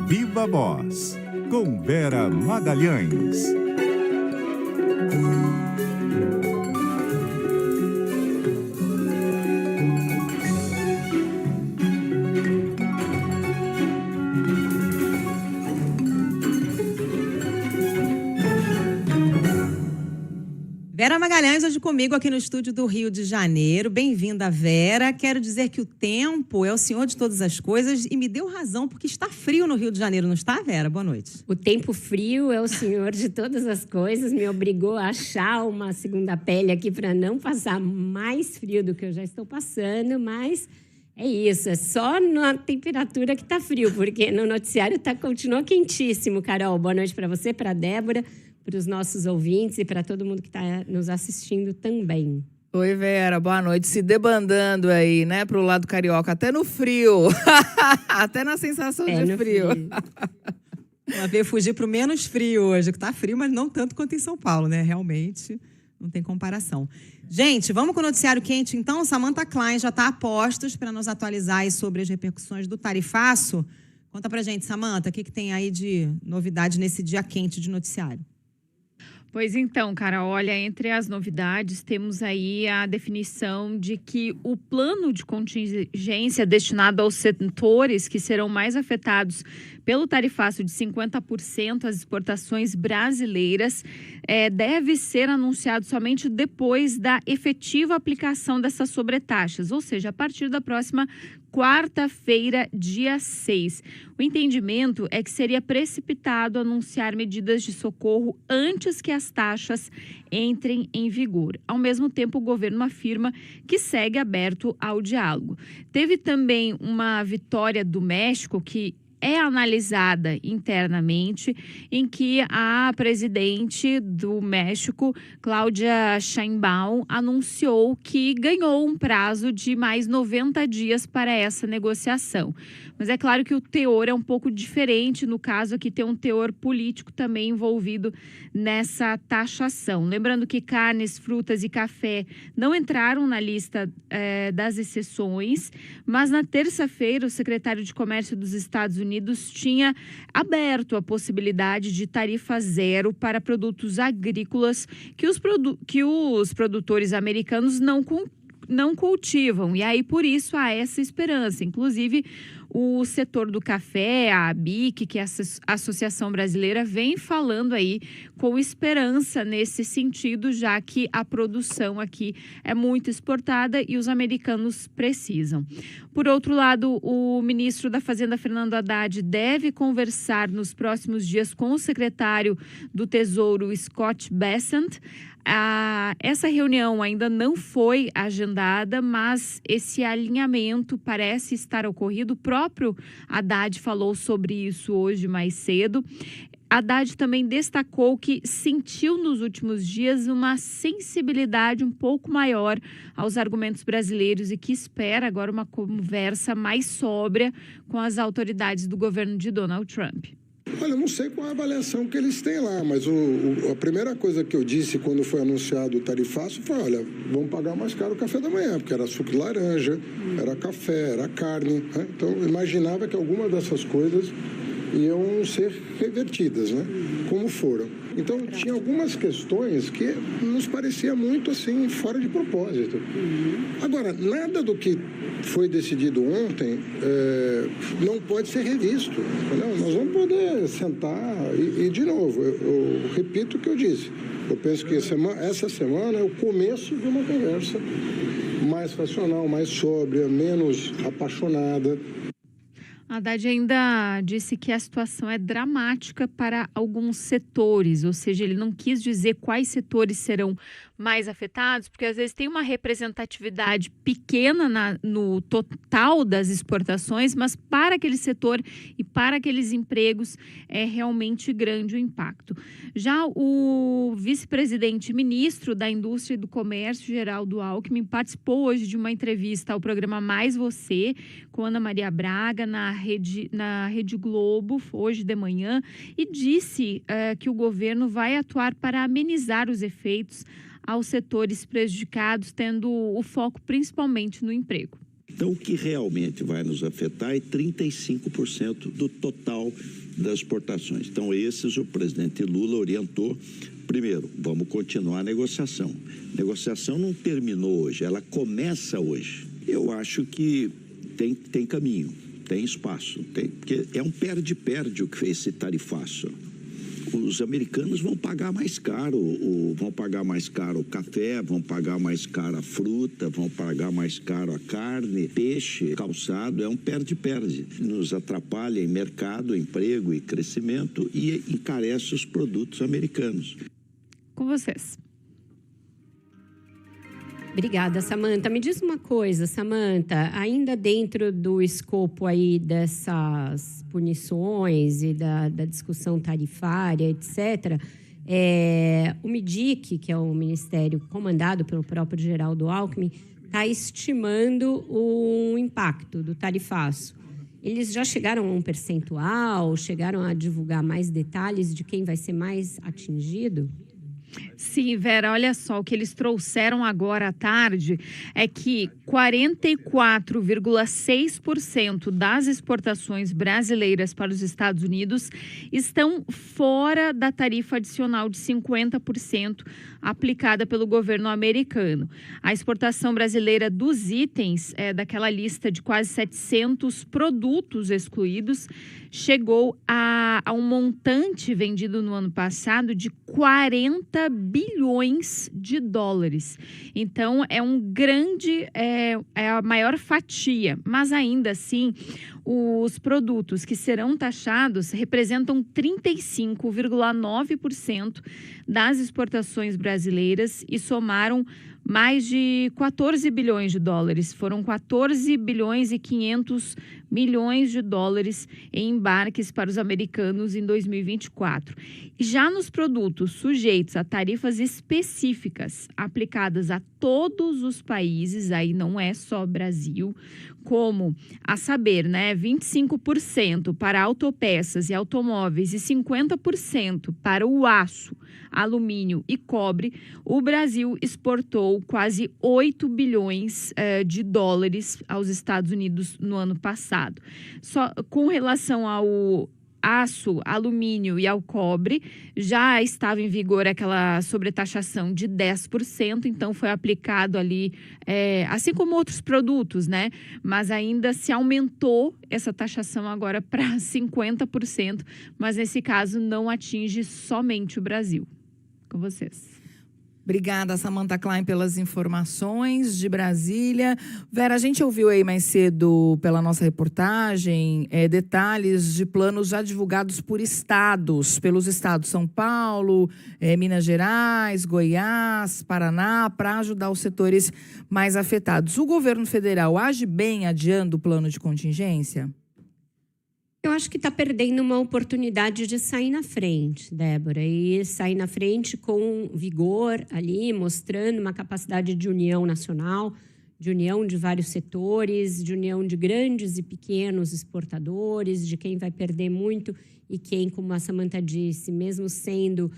Viva Voz, com Vera Magalhães. Vera Magalhães hoje comigo aqui no estúdio do Rio de Janeiro. Bem-vinda, Vera. Quero dizer que o tempo é o senhor de todas as coisas e me deu razão, porque está frio no Rio de Janeiro, não está, Vera? Boa noite. O tempo frio é o senhor de todas as coisas. Me obrigou a achar uma segunda pele aqui para não passar mais frio do que eu já estou passando, mas é isso, é só na temperatura que está frio, porque no noticiário continua quentíssimo. Carol, boa noite para você, para a Débora, para os nossos ouvintes e para todo mundo que está nos assistindo também. Oi, Vera, boa noite. Se debandando aí, né, pro lado carioca, até no frio, até na sensação de frio. Uma vez fugir pro menos frio hoje, que tá frio, mas não tanto quanto em São Paulo, né? Realmente, não tem comparação. Gente, vamos com o noticiário quente, então? Samantha Klein já está a postos para nos atualizar aí sobre as repercussões do tarifaço. Conta pra gente, Samantha, o que tem aí de novidade nesse dia quente de noticiário? Pois então, cara, olha, entre as novidades temos aí a definição de que o plano de contingência destinado aos setores que serão mais afetados pelo tarifaço de 50% às exportações brasileiras deve ser anunciado somente depois da efetiva aplicação dessas sobretaxas, ou seja, a partir da próxima quarta-feira, dia 6. O entendimento é que seria precipitado anunciar medidas de socorro antes que as taxas entrem em vigor. Ao mesmo tempo, o governo afirma que segue aberto ao diálogo. Teve também uma vitória do México que é analisada internamente, em que a presidente do México, Cláudia Sheinbaum, anunciou que ganhou um prazo de mais 90 dias para essa negociação. Mas é claro que o teor é um pouco diferente, no caso aqui tem um teor político também envolvido nessa taxação. Lembrando que carnes, frutas e café não entraram na lista das exceções, mas na terça-feira o secretário de Comércio dos Estados Unidos tinha aberto a possibilidade de tarifa zero para produtos agrícolas que os produtores americanos não cultivam. E aí, por isso, há essa esperança. Inclusive, o setor do café, a ABIC, que é a Associação Brasileira, vem falando aí com esperança nesse sentido, já que a produção aqui é muito exportada e os americanos precisam. Por outro lado, o ministro da Fazenda, Fernando Haddad, deve conversar nos próximos dias com o secretário do Tesouro, Scott Bessent. Essa reunião ainda não foi agendada, mas esse alinhamento parece estar ocorrido. O próprio Haddad falou sobre isso hoje mais cedo. Haddad também destacou que sentiu nos últimos dias uma sensibilidade um pouco maior aos argumentos brasileiros e que espera agora uma conversa mais sóbria com as autoridades do governo de Donald Trump. Olha, eu não sei qual a avaliação que eles têm lá, mas a primeira coisa que eu disse quando foi anunciado o tarifaço foi, olha, vamos pagar mais caro o café da manhã, porque era suco de laranja, era café, era carne, né? Então, eu imaginava que alguma dessas coisas iam ser revertidas, né? Como foram. Então, tinha algumas questões que nos parecia muito, assim, fora de propósito. Agora, nada do que foi decidido ontem não pode ser revisto. Entendeu? Nós vamos poder sentar e de novo, eu repito o que eu disse. Eu penso que essa semana é o começo de uma conversa mais racional, mais sóbria, menos apaixonada. Haddad ainda disse que a situação é dramática para alguns setores, ou seja, ele não quis dizer quais setores serão mais afetados, porque às vezes tem uma representatividade pequena no total das exportações, mas para aquele setor e para aqueles empregos é realmente grande o impacto. Já o vice-presidente ministro da Indústria e do Comércio, Geraldo Alckmin, participou hoje de uma entrevista ao programa Mais Você, com Ana Maria Braga, na Rede Globo, hoje de manhã, e disse que o governo vai atuar para amenizar os efeitos aos setores prejudicados, tendo o foco principalmente no emprego. Então, o que realmente vai nos afetar é 35% do total das exportações. Então, esses o presidente Lula orientou. Primeiro, vamos continuar a negociação. A negociação não terminou hoje, ela começa hoje. Eu acho que tem caminho, tem espaço, porque é um perde-perde o que fez esse tarifaço. Os americanos vão pagar mais caro, vão pagar mais caro o café, vão pagar mais caro a fruta, vão pagar mais caro a carne, peixe, calçado, é um perde-perde. Nos atrapalha em mercado, emprego e crescimento e encarece os produtos americanos. Com vocês. Obrigada, Samantha. Me diz uma coisa, Samantha, ainda dentro do escopo aí dessas punições e da discussão tarifária, etc., o MIDIC, que é o ministério comandado pelo próprio Geraldo Alckmin, está estimando o impacto do tarifaço. Eles já chegaram a um percentual, chegaram a divulgar mais detalhes de quem vai ser mais atingido? Sim, Vera, olha só, o que eles trouxeram agora à tarde é que 44,6% das exportações brasileiras para os Estados Unidos estão fora da tarifa adicional de 50% aplicada pelo governo americano. A exportação brasileira dos itens, daquela lista de quase 700 produtos excluídos, chegou a um montante vendido no ano passado de 40 bilhões de dólares. Então, é um grande, é a maior fatia, mas ainda assim, os produtos que serão taxados representam 35,9% das exportações brasileiras e somaram mais de 14 bilhões de dólares. Foram 14 bilhões e 500 milhões de dólares em embarques para os americanos em 2024. E já nos produtos sujeitos a tarifas específicas aplicadas a todos os países, aí não é só Brasil, como, a saber, 25% para autopeças e automóveis e 50% para o aço, alumínio e cobre, o Brasil exportou quase 8 bilhões de dólares aos Estados Unidos no ano passado. Só com relação ao aço, alumínio e ao cobre, já estava em vigor aquela sobretaxação de 10%, então foi aplicado ali, assim como outros produtos, mas ainda se aumentou essa taxação agora para 50%, mas nesse caso não atinge somente o Brasil. Com vocês. Obrigada, Samantha Klein, pelas informações de Brasília. Vera, a gente ouviu aí mais cedo, pela nossa reportagem, detalhes de planos já divulgados por estados, pelos estados São Paulo, Minas Gerais, Goiás, Paraná, para ajudar os setores mais afetados. O governo federal age bem adiando o plano de contingência? Eu acho que está perdendo uma oportunidade de sair na frente, Débora, e sair na frente com vigor ali, mostrando uma capacidade de união nacional, de união de vários setores, de união de grandes e pequenos exportadores, de quem vai perder muito e quem, como a Samantha disse, mesmo sendo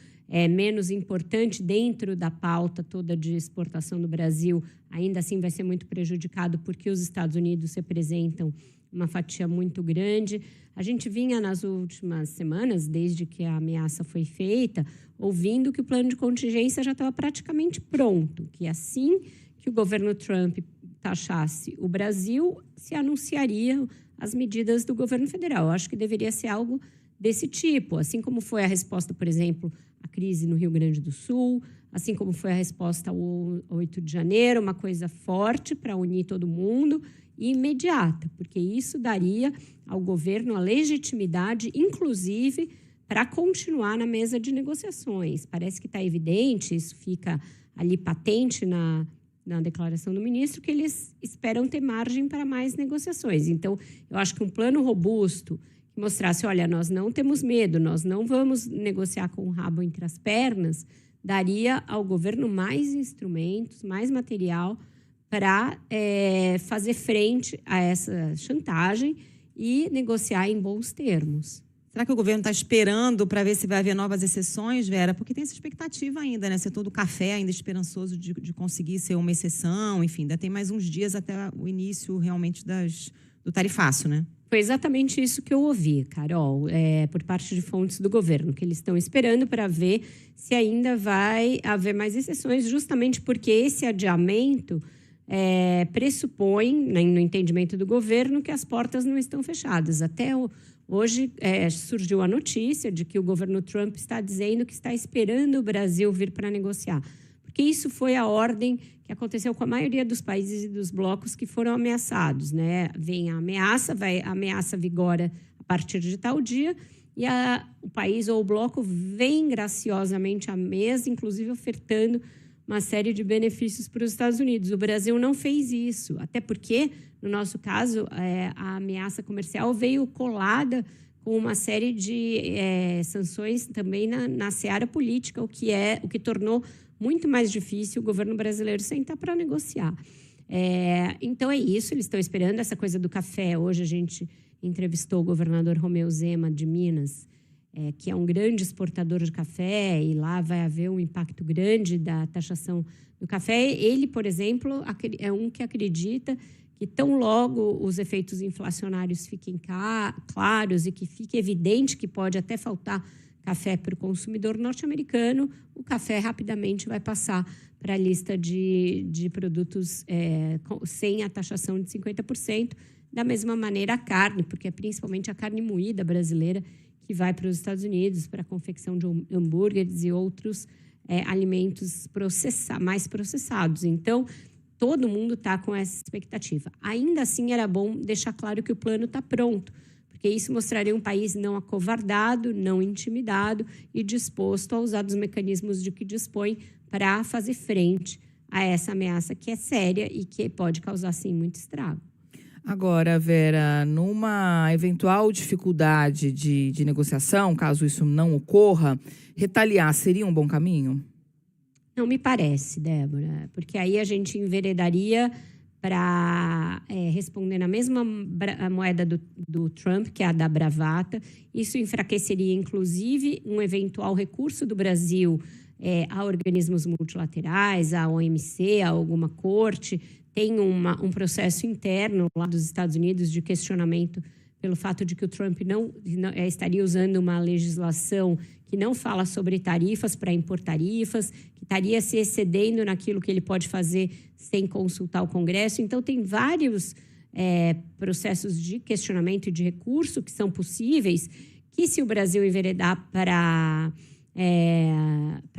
menos importante dentro da pauta toda de exportação do Brasil, ainda assim vai ser muito prejudicado porque os Estados Unidos representam uma fatia muito grande. A gente vinha nas últimas semanas, desde que a ameaça foi feita, ouvindo que o plano de contingência já estava praticamente pronto, que assim que o governo Trump taxasse o Brasil, se anunciariam as medidas do governo federal. Eu acho que deveria ser algo desse tipo, assim como foi a resposta, por exemplo, à crise no Rio Grande do Sul, assim como foi a resposta ao 8 de janeiro, uma coisa forte para unir todo mundo e imediata, porque isso daria ao governo a legitimidade, inclusive, para continuar na mesa de negociações. Parece que está evidente, isso fica ali patente na declaração do ministro, que eles esperam ter margem para mais negociações. Então, eu acho que um plano robusto que mostrasse, olha, nós não temos medo, nós não vamos negociar com o rabo entre as pernas, daria ao governo mais instrumentos, mais material para fazer frente a essa chantagem e negociar em bons termos. Será que o governo está esperando para ver se vai haver novas exceções, Vera? Porque tem essa expectativa ainda, né? Setor do café ainda esperançoso de conseguir ser uma exceção. Enfim, ainda tem mais uns dias até o início realmente do tarifaço, né? Foi exatamente isso que eu ouvi, Carol, por parte de fontes do governo, que eles estão esperando para ver se ainda vai haver mais exceções, justamente porque esse adiamento pressupõe, no entendimento do governo, que as portas não estão fechadas. Hoje surgiu a notícia de que o governo Trump está dizendo que está esperando o Brasil vir para negociar. Porque isso foi a ordem que aconteceu com a maioria dos países e dos blocos que foram ameaçados, né? Vem a ameaça vigora a partir de tal dia, e o país ou o bloco vem graciosamente à mesa, inclusive ofertando uma série de benefícios para os Estados Unidos. O Brasil não fez isso, até porque, no nosso caso, a ameaça comercial veio colada com uma série de sanções também na seara política, o que tornou muito mais difícil o governo brasileiro sentar para negociar. Então, é isso, eles estão esperando essa coisa do café. Hoje a gente entrevistou o governador Romeu Zema, de Minas, que é um grande exportador de café, e lá vai haver um impacto grande da taxação do café. Ele, por exemplo, é um que acredita que tão logo os efeitos inflacionários fiquem claros e que fique evidente que pode até faltar café para o consumidor norte-americano, o café rapidamente vai passar para a lista de produtos sem a taxação de 50%. Da mesma maneira, a carne, porque é principalmente a carne moída brasileira que vai para os Estados Unidos para a confecção de hambúrgueres e outros alimentos mais processados. Então, todo mundo está com essa expectativa. Ainda assim, era bom deixar claro que o plano está pronto, porque isso mostraria um país não acovardado, não intimidado e disposto a usar dos mecanismos de que dispõe para fazer frente a essa ameaça que é séria e que pode causar, sim, muito estrago. Agora, Vera, numa eventual dificuldade de negociação, caso isso não ocorra, retaliar seria um bom caminho? Não me parece, Débora, porque aí a gente enveredaria para responder na mesma moeda do Trump, que é a da bravata. Isso enfraqueceria, inclusive, um eventual recurso do Brasil a organismos multilaterais, a OMC, a alguma corte. Tem um processo interno lá dos Estados Unidos de questionamento pelo fato de que o Trump não estaria usando uma legislação que não fala sobre tarifas para impor tarifas, que estaria se excedendo naquilo que ele pode fazer sem consultar o Congresso. Então, tem vários processos de questionamento e de recurso que são possíveis, que se o Brasil enveredar para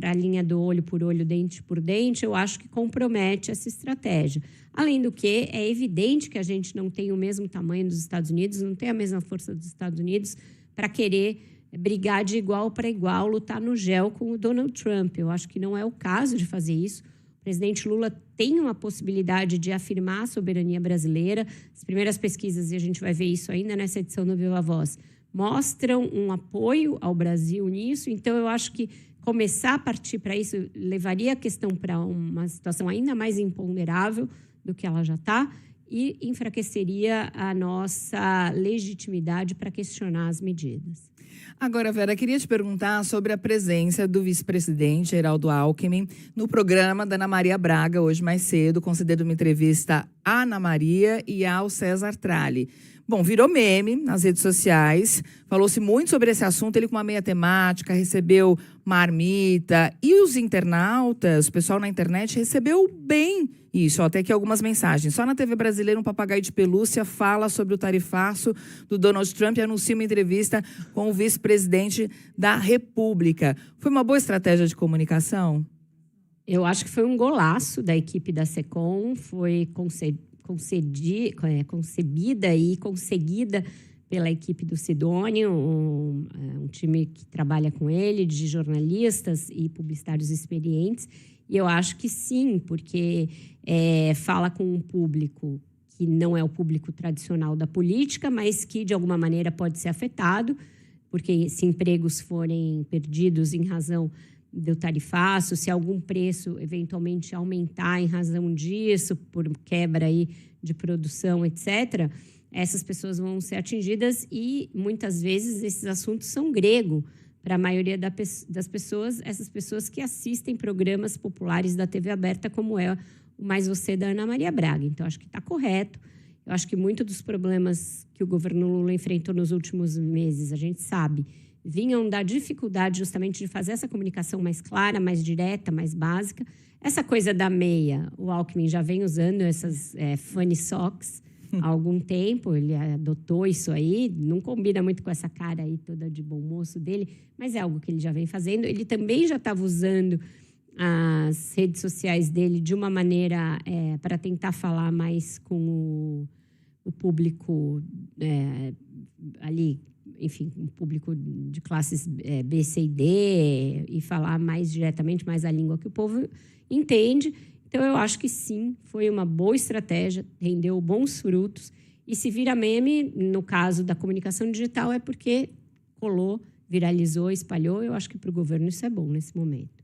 a linha do olho por olho, dente por dente, eu acho que compromete essa estratégia. Além do que, é evidente que a gente não tem o mesmo tamanho dos Estados Unidos, não tem a mesma força dos Estados Unidos para querer brigar de igual para igual, lutar no gel com o Donald Trump. Eu acho que não é o caso de fazer isso. O presidente Lula tem uma possibilidade de afirmar a soberania brasileira. As primeiras pesquisas, e a gente vai ver isso ainda nessa edição do Viva Voz, mostram um apoio ao Brasil nisso. Então, eu acho que começar a partir para isso levaria a questão para uma situação ainda mais imponderável do que ela já está e enfraqueceria a nossa legitimidade para questionar as medidas. Agora, Vera, queria te perguntar sobre a presença do vice-presidente Geraldo Alckmin no programa da Ana Maria Braga, hoje mais cedo, concedendo uma entrevista à Ana Maria e ao César Tralli. Bom, virou meme nas redes sociais, falou-se muito sobre esse assunto, ele com uma meia temática, recebeu marmita, e os internautas, o pessoal na internet, recebeu bem isso, até que algumas mensagens. Só na TV brasileira, um papagaio de pelúcia fala sobre o tarifaço do Donald Trump e anuncia uma entrevista com o vice-presidente da República. Foi uma boa estratégia de comunicação? Eu acho que foi um golaço da equipe da SECOM, foi concebida e conseguida pela equipe do Sidônio, um time que trabalha com ele, de jornalistas e publicitários experientes. E eu acho que sim, porque fala com um público que não é o público tradicional da política, mas que, de alguma maneira, pode ser afetado, porque se empregos forem perdidos em razão do tarifaço, se algum preço eventualmente aumentar em razão disso, por quebra aí de produção, etc., essas pessoas vão ser atingidas e, muitas vezes, esses assuntos são grego para a maioria das pessoas, essas pessoas que assistem programas populares da TV aberta, como é o Mais Você, da Ana Maria Braga. Então, acho que está correto. Eu acho que muitos dos problemas que o governo Lula enfrentou nos últimos meses, a gente sabe, vinham da dificuldade justamente de fazer essa comunicação mais clara, mais direta, mais básica. Essa coisa da meia, o Alckmin já vem usando essas funny socks há algum tempo, ele adotou isso aí, não combina muito com essa cara aí toda de bom moço dele, mas é algo que ele já vem fazendo. Ele também já estava usando as redes sociais dele de uma maneira para tentar falar mais com o público ali, enfim, um público de classes B, C e D, e falar mais diretamente, mais a língua que o povo entende. Então, eu acho que sim, foi uma boa estratégia, rendeu bons frutos. E se vira meme, no caso da comunicação digital, é porque colou, viralizou, espalhou. Eu acho que para o governo isso é bom nesse momento.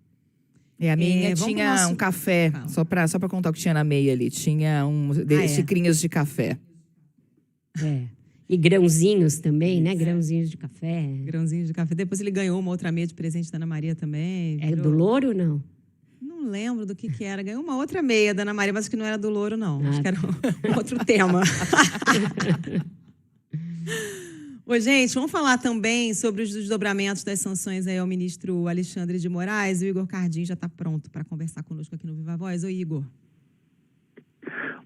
A minha vamos pro tinha nosso- um café, só pra contar o que tinha na meia ali. Tinha xicrinhas de café. E grãozinhos também, né? Grãozinhos de café. Grãozinho de café. Depois ele ganhou uma outra meia de presente da Ana Maria também. É virou- do louro ou não? Não lembro do que era. Ganhou uma outra meia da Ana Maria, mas que não era do louro, não. Ah. Acho que era um outro tema. Ô, gente, vamos falar também sobre os desdobramentos das sanções aí ao ministro Alexandre de Moraes. O Igor Cardim já está pronto para conversar conosco aqui no Viva Voz. Ô, Igor.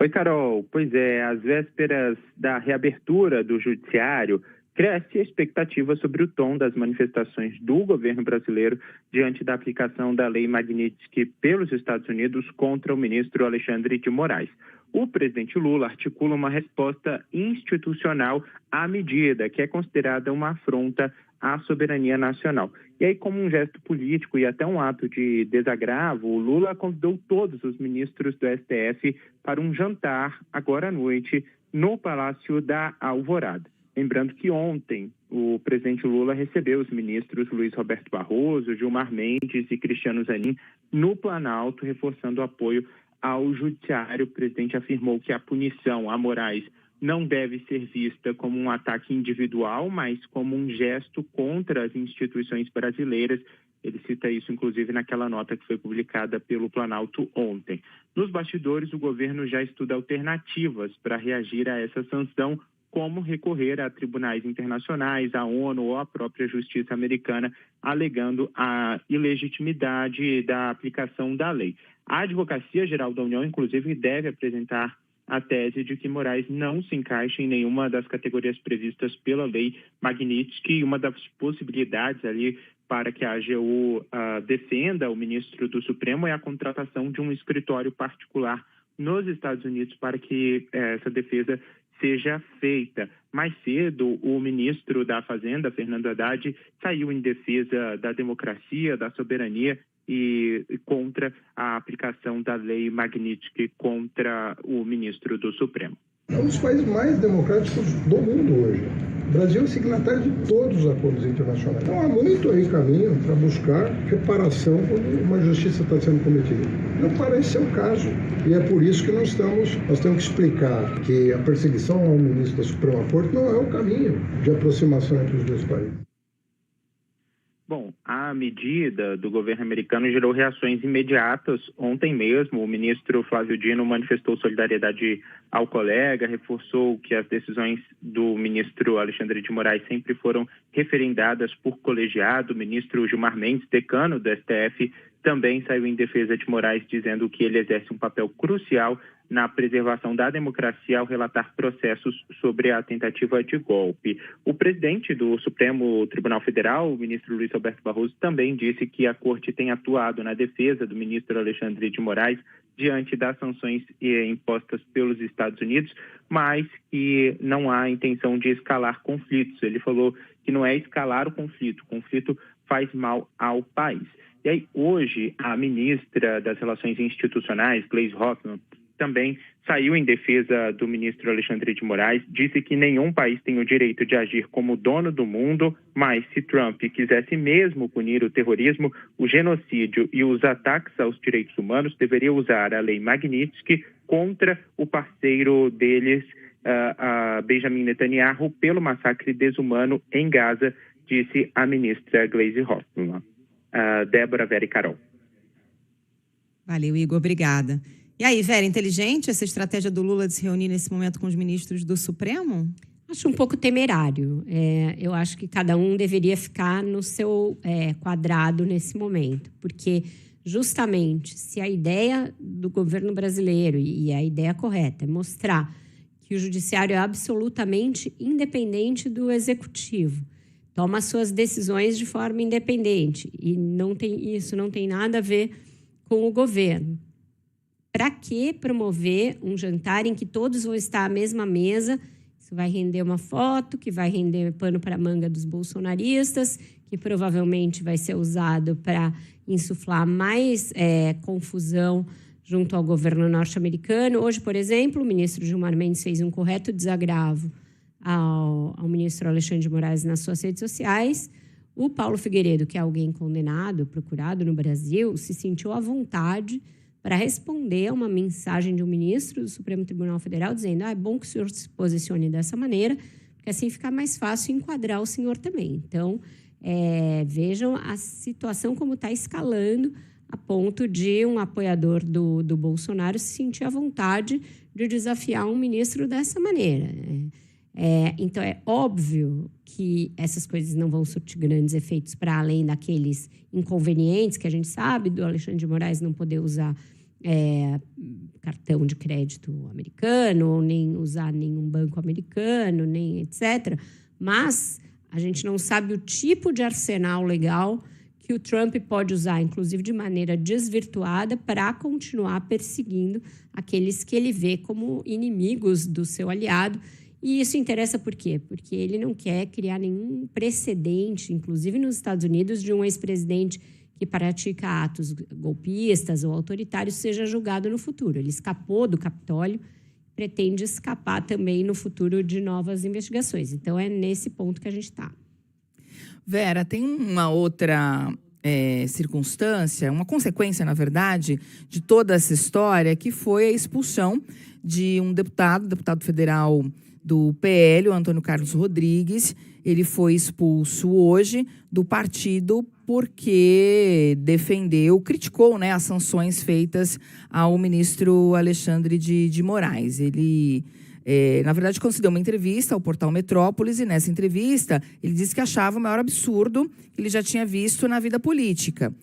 Oi, Carol. Pois é, às vésperas da reabertura do judiciário, cresce a expectativa sobre o tom das manifestações do governo brasileiro diante da aplicação da Lei Magnitsky pelos Estados Unidos contra o ministro Alexandre de Moraes. O presidente Lula articula uma resposta institucional à medida, que é considerada uma afronta à soberania nacional. E aí, como um gesto político e até um ato de desagravo, o Lula convidou todos os ministros do STF para um jantar, agora à noite, no Palácio da Alvorada. Lembrando que ontem o presidente Lula recebeu os ministros Luiz Roberto Barroso, Gilmar Mendes e Cristiano Zanin no Planalto, reforçando o apoio ao judiciário. O presidente afirmou que a punição a Moraes não deve ser vista como um ataque individual, mas como um gesto contra as instituições brasileiras. Ele cita isso, inclusive, naquela nota que foi publicada pelo Planalto ontem. Nos bastidores, o governo já estuda alternativas para reagir a essa sanção, como recorrer a tribunais internacionais, à ONU ou à própria justiça americana, alegando a ilegitimidade da aplicação da lei. A Advocacia Geral da União, inclusive, deve apresentar a tese de que Moraes não se encaixa em nenhuma das categorias previstas pela Lei Magnitsky, e uma das possibilidades ali para que a AGU defenda o ministro do Supremo é a contratação de um escritório particular nos Estados Unidos para que essa defesa seja feita. Mais cedo, o ministro da Fazenda, Fernando Haddad, saiu em defesa da democracia, da soberania e contra a aplicação da Lei Magnitsky contra o ministro do Supremo. É um dos países mais democráticos do mundo hoje. O Brasil é signatário de todos os acordos internacionais. Então há muito aí caminho para buscar reparação quando uma injustiça está sendo cometida. Não parece ser o caso. E é por isso que nós temos que explicar que a perseguição ao ministro da Suprema Corte não é o caminho de aproximação entre os dois países. Bom, a medida do governo americano gerou reações imediatas. Ontem mesmo, o ministro Flávio Dino manifestou solidariedade ao colega, reforçou que as decisões do ministro Alexandre de Moraes sempre foram referendadas por colegiado. O ministro Gilmar Mendes, decano do STF, também saiu em defesa de Moraes, dizendo que ele exerce um papel crucial na preservação da democracia ao relatar processos sobre a tentativa de golpe. O presidente do Supremo Tribunal Federal, o ministro Luiz Roberto Barroso, também disse que a corte tem atuado na defesa do ministro Alexandre de Moraes diante das sanções impostas pelos Estados Unidos, mas que não há intenção de escalar conflitos. Ele falou que não é escalar o conflito faz mal ao país. E aí, hoje, a ministra das Relações Institucionais, Gleisi Hoffmann, também saiu em defesa do ministro Alexandre de Moraes, disse que nenhum país tem o direito de agir como dono do mundo, mas se Trump quisesse mesmo punir o terrorismo, o genocídio e os ataques aos direitos humanos, deveria usar a Lei Magnitsky contra o parceiro deles, a Benjamin Netanyahu pelo massacre desumano em Gaza, disse a ministra Gleisi Hoffmann. Débora, Vera e Carol. Valeu, Igor, obrigada. E aí, Vera, inteligente essa estratégia do Lula de se reunir nesse momento com os ministros do Supremo? Acho um pouco temerário. Eu acho que cada um deveria ficar no seu quadrado nesse momento, porque justamente se a ideia do governo brasileiro, e a ideia correta, é mostrar que o judiciário é absolutamente independente do executivo, toma suas decisões de forma independente, e isso não tem nada a ver com o governo. Para que promover um jantar em que todos vão estar à mesma mesa? Isso vai render uma foto, que vai render pano para a manga dos bolsonaristas, que provavelmente vai ser usado para insuflar mais confusão junto ao governo norte-americano. Hoje, por exemplo, o ministro Gilmar Mendes fez um correto desagravo ao ministro Alexandre de Moraes nas suas redes sociais. O Paulo Figueiredo, que é alguém condenado, procurado no Brasil, se sentiu à vontade para responder a uma mensagem de um ministro do Supremo Tribunal Federal dizendo: é bom que o senhor se posicione dessa maneira, porque assim fica mais fácil enquadrar o senhor também. Então, vejam a situação como está escalando a ponto de um apoiador do Bolsonaro se sentir à vontade de desafiar um ministro dessa maneira. Então, é óbvio que essas coisas não vão surtir grandes efeitos para além daqueles inconvenientes que a gente sabe, do Alexandre de Moraes não poder usar cartão de crédito americano, ou nem usar nenhum banco americano, nem etc. Mas a gente não sabe o tipo de arsenal legal que o Trump pode usar, inclusive de maneira desvirtuada, para continuar perseguindo aqueles que ele vê como inimigos do seu aliado. E isso interessa por quê? Porque ele não quer criar nenhum precedente, inclusive nos Estados Unidos, de um ex-presidente que pratica atos golpistas ou autoritários seja julgado no futuro. Ele escapou do Capitólio, pretende escapar também no futuro de novas investigações. Então, é nesse ponto que a gente está. Vera, tem uma outra circunstância, uma consequência, na verdade, de toda essa história, que foi a expulsão de um deputado federal do PL, o Antônio Carlos Rodrigues. Ele foi expulso hoje do partido porque criticou, né, as sanções feitas ao ministro Alexandre de Moraes. Ele, na verdade, concedeu uma entrevista ao portal Metrópolis e nessa entrevista ele disse que achava o maior absurdo que ele já tinha visto na vida política.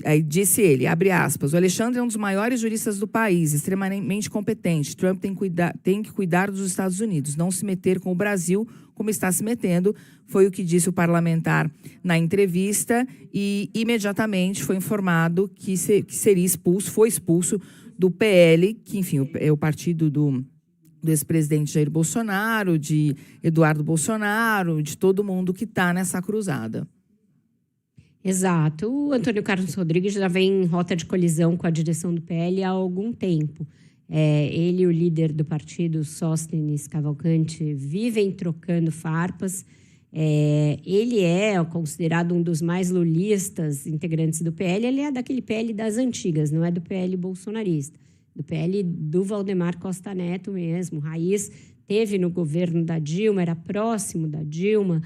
Aí disse ele, abre aspas, o Alexandre é um dos maiores juristas do país, extremamente competente. Trump tem que cuidar dos Estados Unidos, não se meter com o Brasil como está se metendo, foi o que disse o parlamentar na entrevista e imediatamente foi informado que seria expulso, foi expulso do PL, que enfim é o partido do ex-presidente Jair Bolsonaro, de Eduardo Bolsonaro, de todo mundo que está nessa cruzada. Exato. O Antônio Carlos Rodrigues já vem em rota de colisão com a direção do PL há algum tempo. Ele e o líder do partido, Sóstenes Cavalcante, vivem trocando farpas. Ele é considerado um dos mais lulistas integrantes do PL. Ele é daquele PL das antigas, não é do PL bolsonarista. Do PL do Valdemar Costa Neto mesmo, raiz. Teve no governo da Dilma, era próximo da Dilma.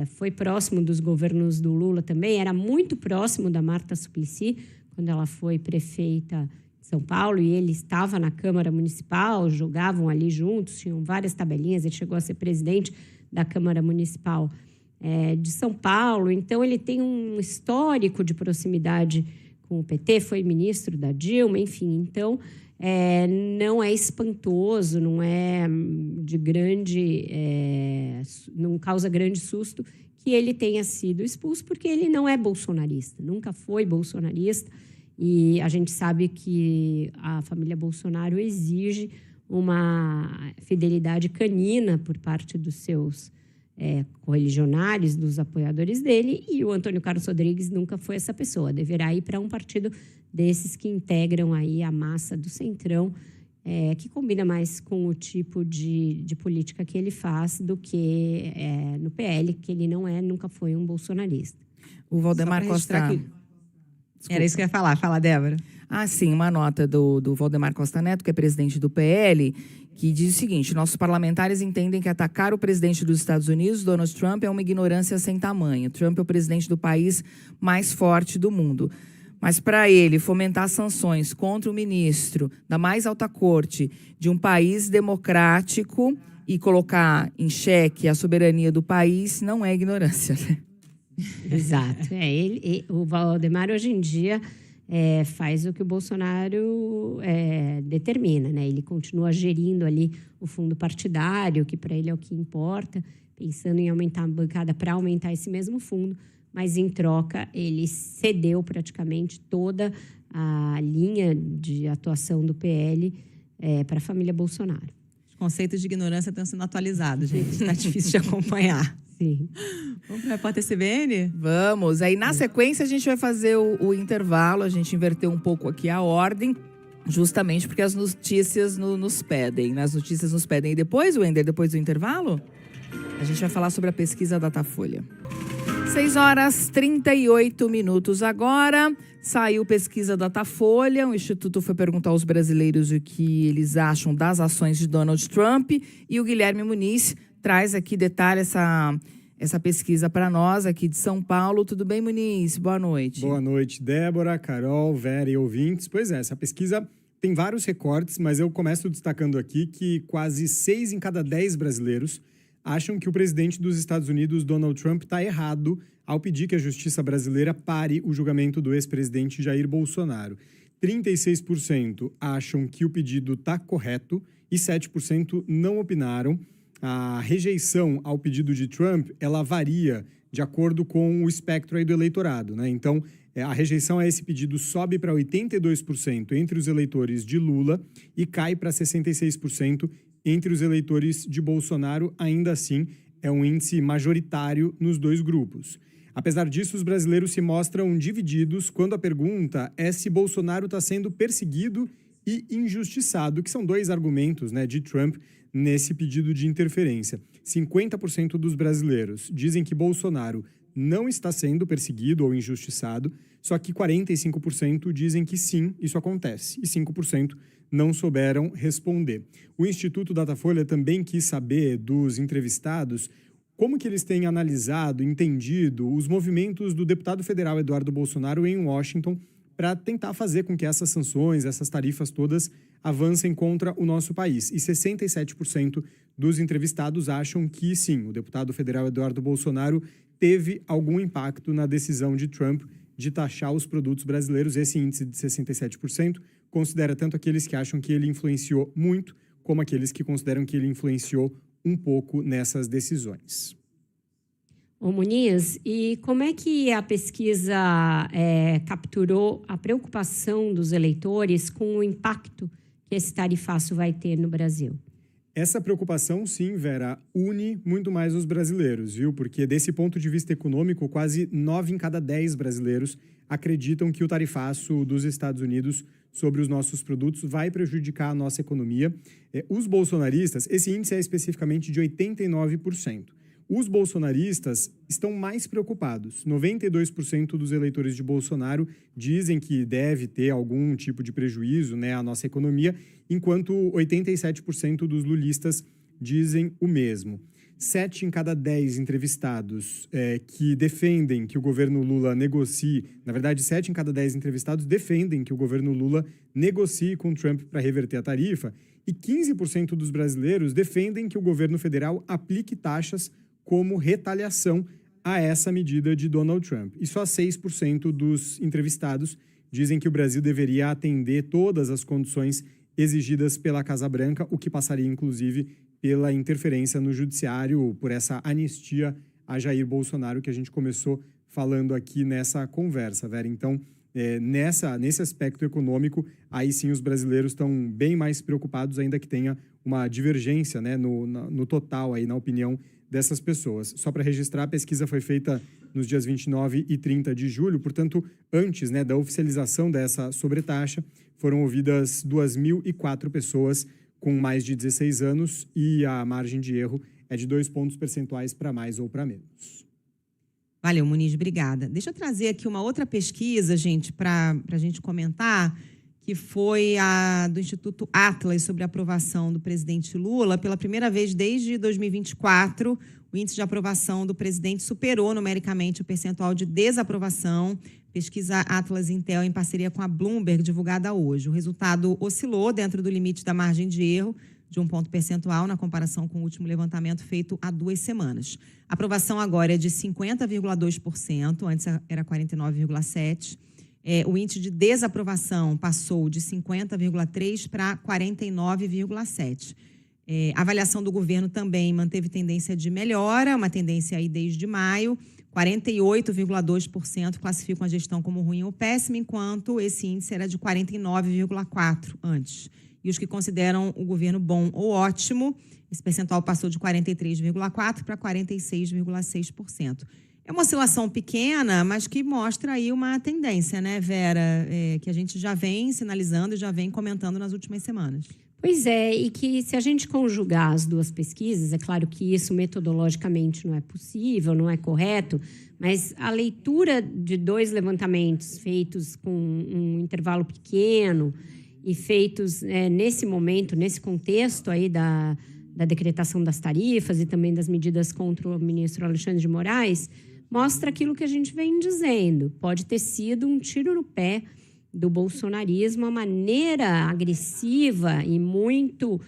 Foi próximo dos governos do Lula também, era muito próximo da Marta Suplicy, quando ela foi prefeita de São Paulo, e ele estava na Câmara Municipal, jogavam ali juntos, tinham várias tabelinhas, ele chegou a ser presidente da Câmara Municipal de São Paulo, então ele tem um histórico de proximidade com o PT, foi ministro da Dilma, enfim, então não é espantoso, não é de grande, não causa grande susto que ele tenha sido expulso, porque ele não é bolsonarista, nunca foi bolsonarista, e a gente sabe que a família Bolsonaro exige uma fidelidade canina por parte dos seus correligionários, dos apoiadores dele, e o Antônio Carlos Rodrigues nunca foi essa pessoa, deverá ir para um partido desses que integram aí a massa do Centrão, que combina mais com o tipo de política que ele faz do que no PL, que ele nunca foi um bolsonarista. O Valdemar Costa... Era isso que eu ia falar. Fala, Débora. Ah, sim, uma nota do Valdemar Costa Neto, que é presidente do PL, que diz o seguinte: nossos parlamentares entendem que atacar o presidente dos Estados Unidos, Donald Trump, é uma ignorância sem tamanho. Trump é o presidente do país mais forte do mundo. Mas para ele fomentar sanções contra o ministro da mais alta corte de um país democrático e colocar em xeque a soberania do país não é ignorância, né? Exato. O Valdemar, hoje em dia, faz o que o Bolsonaro determina, né? Ele continua gerindo ali o fundo partidário, que para ele é o que importa, pensando em aumentar a bancada para aumentar esse mesmo fundo, mas em troca ele cedeu praticamente toda a linha de atuação do PL para a família Bolsonaro. Os conceitos de ignorância estão sendo atualizados, gente. Está difícil de acompanhar. Sim. Vamos para o Repórter CBN? Vamos. Aí, na sequência, a gente vai fazer o intervalo. A gente inverteu um pouco aqui a ordem, justamente porque as notícias nos pedem. As notícias nos pedem. E depois, Wender, depois do intervalo, a gente vai falar sobre a pesquisa Datafolha. 6h38 agora. Saiu pesquisa Datafolha. O Instituto foi perguntar aos brasileiros o que eles acham das ações de Donald Trump. E o Guilherme Muniz traz aqui, detalhe, essa pesquisa para nós aqui de São Paulo. Tudo bem, Muniz? Boa noite. Boa noite, Débora, Carol, Vera e ouvintes. Pois é, essa pesquisa tem vários recortes, mas eu começo destacando aqui que quase 6 em cada 10 brasileiros acham que o presidente dos Estados Unidos, Donald Trump, está errado ao pedir que a justiça brasileira pare o julgamento do ex-presidente Jair Bolsonaro. 36% acham que o pedido está correto e 7% não opinaram. A rejeição ao pedido de Trump, ela varia de acordo com o espectro aí do eleitorado, né? Então, a rejeição a esse pedido sobe para 82% entre os eleitores de Lula e cai para 66% entre os eleitores de Bolsonaro. Ainda assim, é um índice majoritário nos dois grupos. Apesar disso, os brasileiros se mostram divididos quando a pergunta é se Bolsonaro está sendo perseguido e injustiçado, que são dois argumentos, né, de Trump nesse pedido de interferência. 50% dos brasileiros dizem que Bolsonaro não está sendo perseguido ou injustiçado, só que 45% dizem que sim, isso acontece, e 5% não souberam responder. O Instituto Datafolha também quis saber dos entrevistados como que eles têm analisado, entendido os movimentos do deputado federal Eduardo Bolsonaro em Washington para tentar fazer com que essas sanções, essas tarifas todas avancem contra o nosso país. E 67% dos entrevistados acham que sim, o deputado federal Eduardo Bolsonaro teve algum impacto na decisão de Trump de taxar os produtos brasileiros. Esse índice de 67% considera tanto aqueles que acham que ele influenciou muito, como aqueles que consideram que ele influenciou um pouco nessas decisões. Ô Muniz, e como é que a pesquisa capturou a preocupação dos eleitores com o impacto que esse tarifaço vai ter no Brasil? Essa preocupação, sim, Vera, une muito mais os brasileiros, viu? Porque desse ponto de vista econômico, quase 9 em cada 10 brasileiros acreditam que o tarifaço dos Estados Unidos sobre os nossos produtos vai prejudicar a nossa economia. Os bolsonaristas, esse índice é especificamente de 89%. Os bolsonaristas estão mais preocupados. 92% dos eleitores de Bolsonaro dizem que deve ter algum tipo de prejuízo, né, à nossa economia, enquanto 87% dos lulistas dizem o mesmo. 7 em cada 10 entrevistados que defendem que o governo Lula negocie, na verdade, 7 em cada 10 entrevistados defendem que o governo Lula negocie com Trump para reverter a tarifa, e 15% dos brasileiros defendem que o governo federal aplique taxas como retaliação a essa medida de Donald Trump. E só 6% dos entrevistados dizem que o Brasil deveria atender todas as condições exigidas pela Casa Branca, o que passaria, inclusive, pela interferência no judiciário, por essa anistia a Jair Bolsonaro que a gente começou falando aqui nessa conversa, Vera. Então, nesse aspecto econômico, aí sim os brasileiros estão bem mais preocupados, ainda que tenha uma divergência, né, no total, aí, na opinião dessas pessoas. Só para registrar, a pesquisa foi feita nos dias 29 e 30 de julho, portanto, antes, né, da oficialização dessa sobretaxa, foram ouvidas 2.004 pessoas com mais de 16 anos e a margem de erro é de 2 pontos percentuais para mais ou para menos. Valeu, Muniz, obrigada. Deixa eu trazer aqui uma outra pesquisa, gente, para a gente comentar, que foi a do Instituto Atlas sobre a aprovação do presidente Lula. Pela primeira vez desde 2024, o índice de aprovação do presidente superou numericamente o percentual de desaprovação. Pesquisa Atlas Intel em parceria com a Bloomberg, divulgada hoje. O resultado oscilou dentro do limite da margem de erro de 1 ponto percentual na comparação com o último levantamento feito há 2 semanas. A aprovação agora é de 50,2%, antes era 49,7%. O índice de desaprovação passou de 50,3% para 49,7%. A avaliação do governo também manteve tendência de melhora, uma tendência aí desde maio. 48,2% classificam a gestão como ruim ou péssima, enquanto esse índice era de 49,4% antes. E os que consideram o governo bom ou ótimo, esse percentual passou de 43,4% para 46,6%. É uma oscilação pequena, mas que mostra aí uma tendência, né, Vera? Que a gente já vem sinalizando e já vem comentando nas últimas semanas. Pois é, e que se a gente conjugar as duas pesquisas, é claro que isso metodologicamente não é possível, não é correto, mas a leitura de 2 levantamentos feitos com um intervalo pequeno e feitos nesse momento, nesse contexto aí da decretação das tarifas e também das medidas contra o ministro Alexandre de Moraes, mostra aquilo que a gente vem dizendo. Pode ter sido um tiro no pé do bolsonarismo, a maneira agressiva e muito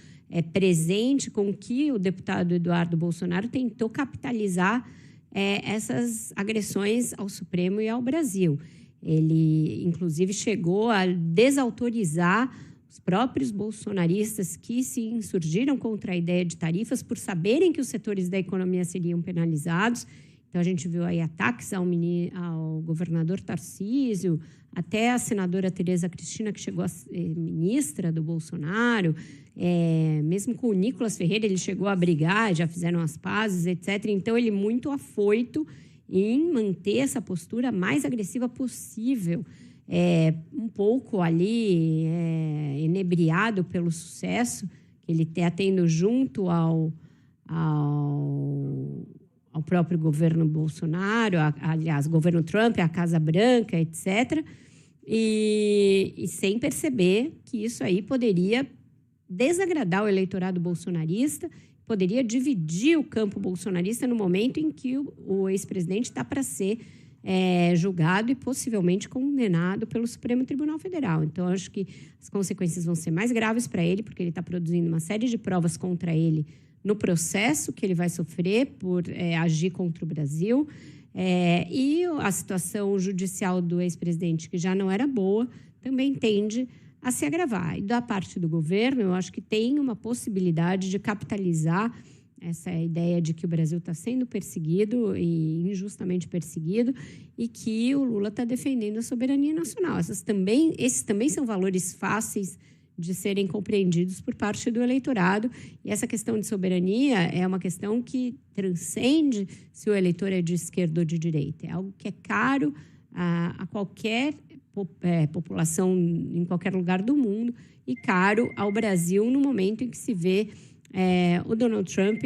presente com que o deputado Eduardo Bolsonaro tentou capitalizar essas agressões ao Supremo e ao Brasil. Ele, inclusive, chegou a desautorizar os próprios bolsonaristas que se insurgiram contra a ideia de tarifas por saberem que os setores da economia seriam penalizados. Então, a gente viu aí ataques ao governador Tarcísio, até a senadora Tereza Cristina, que chegou a ser ministra do Bolsonaro. Mesmo com o Nicolas Ferreira, ele chegou a brigar, já fizeram as pazes, etc. Então, ele muito afoito em manter essa postura mais agressiva possível. Um pouco ali inebriado pelo sucesso que ele está tendo junto ao próprio governo Bolsonaro, aliás, governo Trump, a Casa Branca, etc., e sem perceber que isso aí poderia desagradar o eleitorado bolsonarista, poderia dividir o campo bolsonarista no momento em que o ex-presidente está para ser julgado e possivelmente condenado pelo Supremo Tribunal Federal. Então, acho que as consequências vão ser mais graves para ele, porque ele está produzindo uma série de provas contra ele no processo que ele vai sofrer por agir contra o Brasil. E a situação judicial do ex-presidente, que já não era boa, também tende a se agravar. E da parte do governo, eu acho que tem uma possibilidade de capitalizar essa ideia de que o Brasil está sendo perseguido e injustamente perseguido e que o Lula está defendendo a soberania nacional. Esses também são valores fáceis de serem compreendidos por parte do eleitorado. E essa questão de soberania é uma questão que transcende se o eleitor é de esquerda ou de direita. É algo que é caro a qualquer população em qualquer lugar do mundo e caro ao Brasil no momento em que se vê o Donald Trump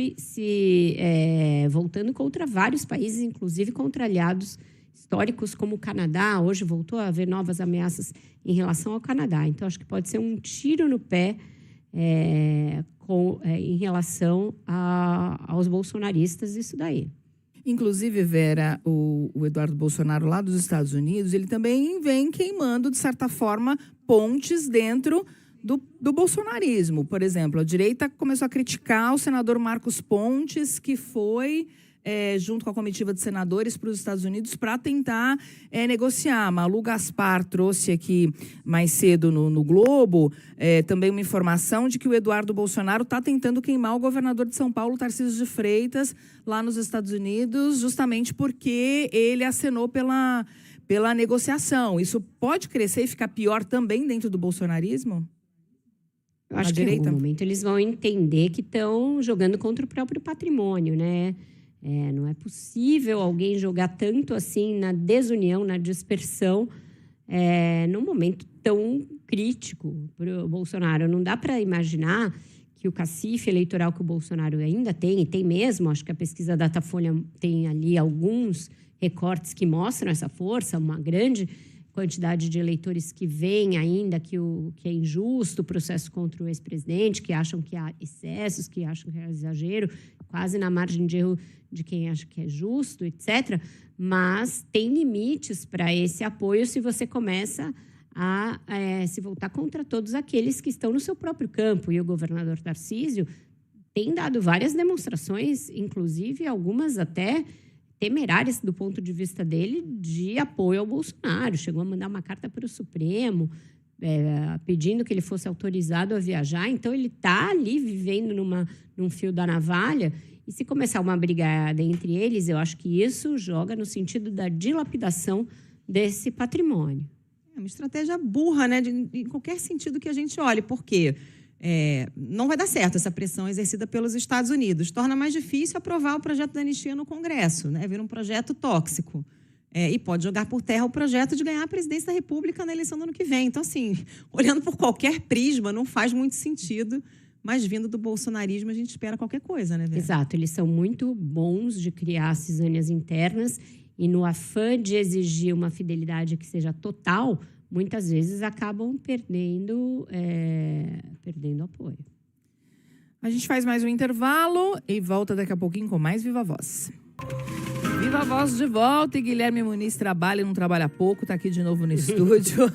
voltando contra vários países, inclusive contra aliados históricos como o Canadá. Hoje voltou a haver novas ameaças em relação ao Canadá. Então, acho que pode ser um tiro no pé em relação aos bolsonaristas, isso daí. Inclusive, Vera, o Eduardo Bolsonaro, lá dos Estados Unidos, ele também vem queimando, de certa forma, pontes dentro do bolsonarismo. Por exemplo, a direita começou a criticar o senador Marcos Pontes, que foi, junto com a comitiva de senadores, para os Estados Unidos para tentar negociar. Malu Gaspar trouxe aqui mais cedo no Globo também uma informação de que o Eduardo Bolsonaro está tentando queimar o governador de São Paulo, Tarcísio de Freitas, lá nos Estados Unidos, justamente porque ele acenou pela negociação. Isso pode crescer e ficar pior também dentro do bolsonarismo? Eu acho que em algum momento eles vão entender que estão jogando contra o próprio patrimônio, né? Não é possível alguém jogar tanto assim na desunião, na dispersão, num momento tão crítico para o Bolsonaro. Não dá para imaginar que o cacife eleitoral que o Bolsonaro ainda tem, e tem mesmo, acho que a pesquisa Datafolha tem ali alguns recortes que mostram essa força, uma grande quantidade de eleitores que veem ainda que é injusto o processo contra o ex-presidente, que acham que há excessos, que acham que é exagero, quase na margem de erro de quem acha que é justo, etc. Mas tem limites para esse apoio se você começa a se voltar contra todos aqueles que estão no seu próprio campo. E o governador Tarcísio tem dado várias demonstrações, inclusive algumas até temerárias do ponto de vista dele, de apoio ao Bolsonaro. Chegou a mandar uma carta para o Supremo, pedindo que ele fosse autorizado a viajar. Então, ele está ali vivendo num fio da navalha. E se começar uma brigada entre eles, eu acho que isso joga no sentido da dilapidação desse patrimônio. É uma estratégia burra, né? Em qualquer sentido que a gente olhe. Por quê? Não vai dar certo essa pressão exercida pelos Estados Unidos. Torna mais difícil aprovar o projeto da anistia no Congresso, né? Vira um projeto tóxico. E pode jogar por terra o projeto de ganhar a presidência da República na eleição do ano que vem. Então, assim, olhando por qualquer prisma, não faz muito sentido, mas vindo do bolsonarismo, a gente espera qualquer coisa, né, Vera? Exato, eles são muito bons de criar cisânias internas e no afã de exigir uma fidelidade que seja total, muitas vezes acabam perdendo apoio. A gente faz mais um intervalo e volta daqui a pouquinho com mais Viva Voz. Viva Voz de volta e Guilherme Muniz trabalha e não trabalha pouco, está aqui de novo no estúdio.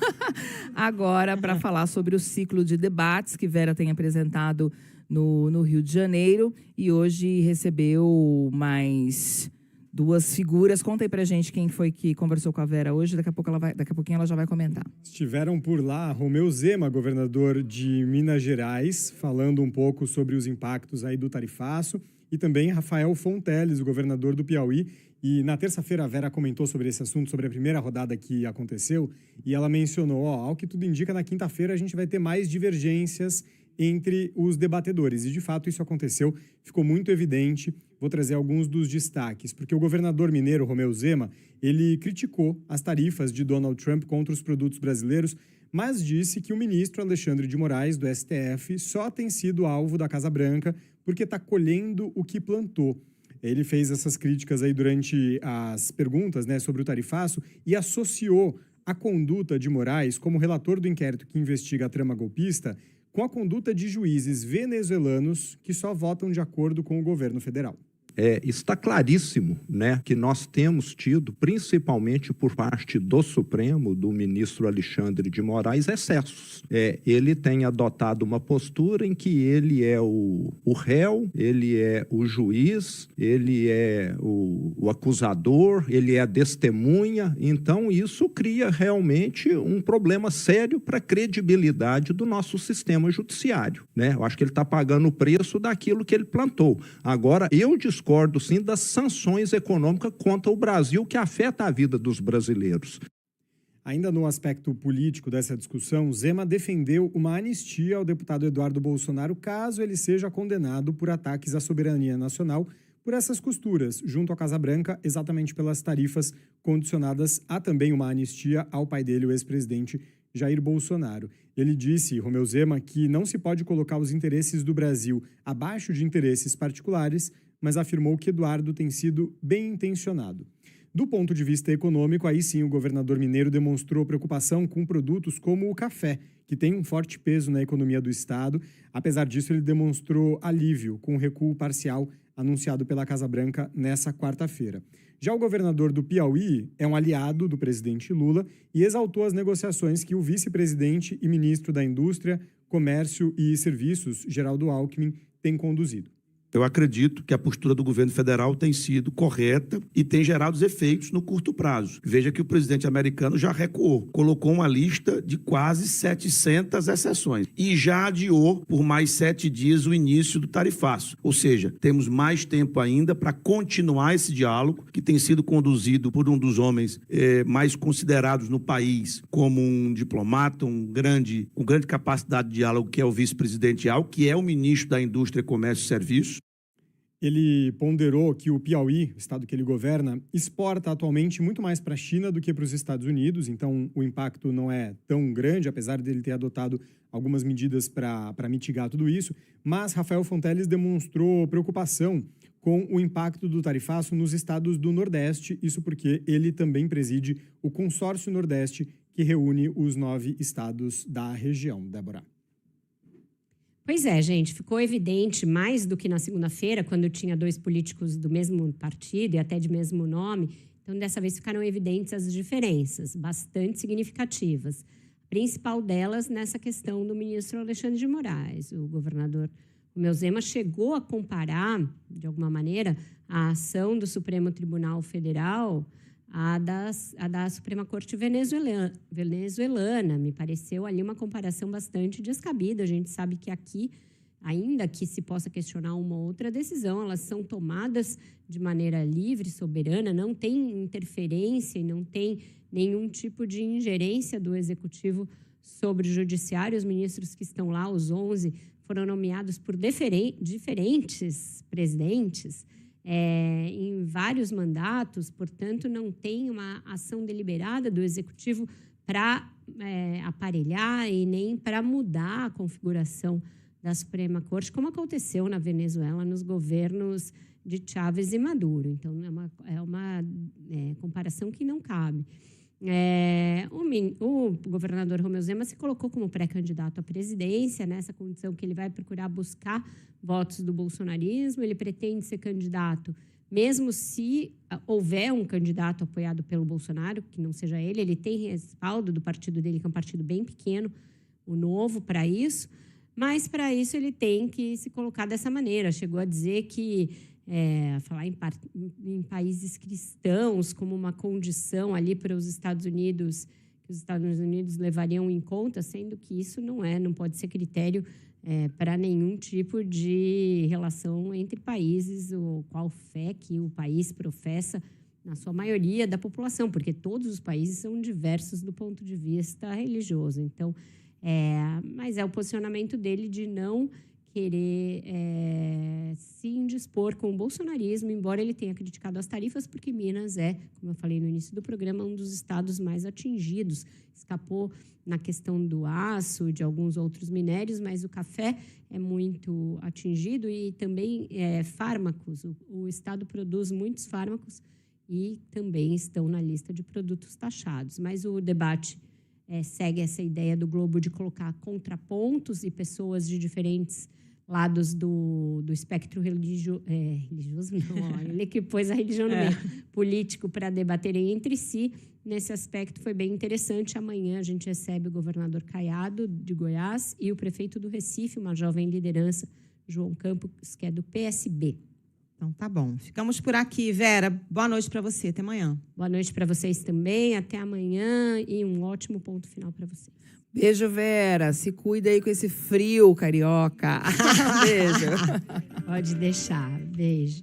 Agora para falar sobre o ciclo de debates que Vera tem apresentado no Rio de Janeiro e hoje recebeu mais duas figuras. Conta aí pra gente quem foi que conversou com a Vera hoje. Daqui a pouquinho ela já vai comentar. Estiveram por lá Romeu Zema, governador de Minas Gerais, falando um pouco sobre os impactos aí do tarifaço, e também Rafael Fonteles, o governador do Piauí. E na terça-feira a Vera comentou sobre esse assunto, sobre a primeira rodada que aconteceu, e ela mencionou, ao que tudo indica, na quinta-feira a gente vai ter mais divergências entre os debatedores. E, de fato, isso aconteceu, ficou muito evidente. Vou trazer alguns dos destaques, porque o governador mineiro, Romeu Zema, ele criticou as tarifas de Donald Trump contra os produtos brasileiros, mas disse que o ministro Alexandre de Moraes, do STF, só tem sido alvo da Casa Branca porque está colhendo o que plantou. Ele fez essas críticas aí durante as perguntas, né, sobre o tarifaço e associou a conduta de Moraes como relator do inquérito que investiga a trama golpista com a conduta de juízes venezuelanos que só votam de acordo com o governo federal. Está claríssimo, né, que nós temos tido, principalmente por parte do Supremo, do ministro Alexandre de Moraes, excessos. Ele tem adotado uma postura em que ele é o réu, ele é o juiz, ele é o acusador, ele é a testemunha. Então, isso cria realmente um problema sério para a credibilidade do nosso sistema judiciário, né? Eu acho que ele está pagando o preço daquilo que ele plantou. Agora, eu discordo, sim, das sanções econômicas contra o Brasil que afeta a vida dos brasileiros. Ainda no aspecto político dessa discussão, Zema defendeu uma anistia ao deputado Eduardo Bolsonaro caso ele seja condenado por ataques à soberania nacional por essas costuras, junto à Casa Branca, exatamente pelas tarifas condicionadas a também uma anistia ao pai dele, o ex-presidente Jair Bolsonaro. Ele disse, Romeu Zema, que não se pode colocar os interesses do Brasil abaixo de interesses particulares, mas afirmou que Eduardo tem sido bem intencionado. Do ponto de vista econômico, aí sim o governador mineiro demonstrou preocupação com produtos como o café, que tem um forte peso na economia do estado. Apesar disso, ele demonstrou alívio com o recuo parcial anunciado pela Casa Branca nessa quarta-feira. Já o governador do Piauí é um aliado do presidente Lula e exaltou as negociações que o vice-presidente e ministro da Indústria, Comércio e Serviços, Geraldo Alckmin, tem conduzido. Eu acredito que a postura do governo federal tem sido correta e tem gerado os efeitos no curto prazo. Veja que o presidente americano já recuou, colocou uma lista de quase 700 exceções e já adiou por mais 7 dias o início do tarifaço. Ou seja, temos mais tempo ainda para continuar esse diálogo que tem sido conduzido por um dos homens mais considerados no país como um diplomata, com grande capacidade de diálogo, que é o vice-presidente Alckmin, que é o ministro da Indústria, Comércio e Serviços. Ele ponderou que o Piauí, o estado que ele governa, exporta atualmente muito mais para a China do que para os Estados Unidos, então o impacto não é tão grande, apesar dele ter adotado algumas medidas para mitigar tudo isso. Mas Rafael Fonteles demonstrou preocupação com o impacto do tarifaço nos estados do Nordeste, isso porque ele também preside o Consórcio Nordeste, que reúne os 9 estados da região. Débora. Pois é, gente, ficou evidente mais do que na segunda-feira, quando tinha 2 políticos do mesmo partido e até de mesmo nome. Então, dessa vez ficaram evidentes as diferenças, bastante significativas. A principal delas nessa questão do ministro Alexandre de Moraes. O governador Romeu Zema chegou a comparar, de alguma maneira, a ação do Supremo Tribunal Federal à da Suprema Corte venezuelana. Me pareceu ali uma comparação bastante descabida. A gente sabe que aqui, ainda que se possa questionar uma outra decisão, elas são tomadas de maneira livre, soberana, não tem interferência e não tem nenhum tipo de ingerência do Executivo sobre o Judiciário. Os ministros que estão lá, os 11, foram nomeados por diferentes presidentes, em vários mandatos, portanto, não tem uma ação deliberada do Executivo para aparelhar e nem para mudar a configuração da Suprema Corte, como aconteceu na Venezuela nos governos de Chávez e Maduro. Então, é uma comparação que não cabe. O governador Romeu Zema se colocou como pré-candidato à presidência, nessa condição que ele vai procurar buscar votos do bolsonarismo. Ele pretende ser candidato, mesmo se houver um candidato apoiado pelo Bolsonaro, que não seja ele. Ele tem respaldo do partido dele, que é um partido bem pequeno, o Novo, para isso. Mas, para isso, ele tem que se colocar dessa maneira. Chegou a dizer que falar em países cristãos como uma condição ali para os Estados Unidos, que os Estados Unidos levariam em conta, sendo que isso não pode ser critério para nenhum tipo de relação entre países, ou qual fé que o país professa na sua maioria da população, porque todos os países são diversos do ponto de vista religioso. Então, mas é o posicionamento dele de não querer se indispor com o bolsonarismo, embora ele tenha criticado as tarifas, porque Minas é, como eu falei no início do programa, um dos estados mais atingidos. Escapou na questão do aço, de alguns outros minérios, mas o café é muito atingido e também fármacos. O estado produz muitos fármacos e também estão na lista de produtos taxados. Mas o debate segue essa ideia do Globo de colocar contrapontos e pessoas de diferentes lados do espectro religioso, não, ele que pôs a religião no meio, político, para debaterem entre si. Nesse aspecto foi bem interessante. Amanhã a gente recebe o governador Caiado, de Goiás, e o prefeito do Recife, uma jovem liderança, João Campos, que é do PSB. Então, tá bom. Ficamos por aqui. Vera, boa noite para você. Até amanhã. Boa noite para vocês também. Até amanhã e um ótimo ponto final para vocês. Beijo, Vera. Se cuida aí com esse frio carioca. Beijo. Pode deixar. Beijo.